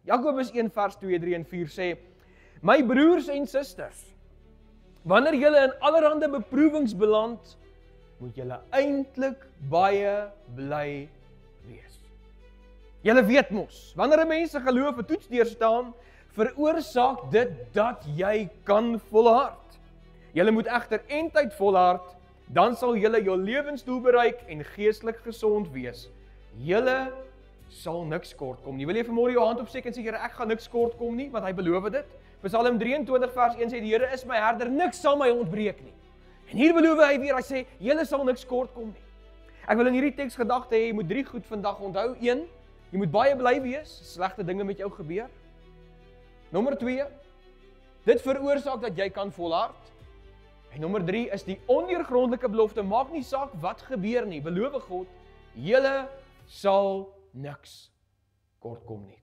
Jakobus 1 vers 2, 3 en 4 sê, my broers en susters, wanneer julle in allerhande beproewings beland, moet julle eintlik baie bly wees. Julle weet mos, wanneer 'n mens se geloof 'n toets deurstaan, veroorsaak dit dat jy kan volhard. Julle moet egter eintyd volhard, dan sal julle jou lewensdoel bereik en geestelik gesond wees. Julle sal niks kort kom nie. Wil jy vanmôre jou hand opsteek en sê, Here, ek gaan niks kort kom nie, want hy beloof dit. Psalm 23 vers 1 sê, die Here is my herder, niks sal my ontbreek nie. En hier beloof hy weer, hy sê, julle sal niks kort kom nie. Ek wil in hierdie teks gedagte hê, jy moet 3 goed vandag onthou. 1, jy moet baie bly wees, slegte dinge met jou gebeur. Nommer 2, dit veroorsaak dat jy kan volhard. En nommer 3 is die ondeurgrondelike belofte, maak nie saak wat gebeur nie, beloof God, julle sal niks kort kom nie.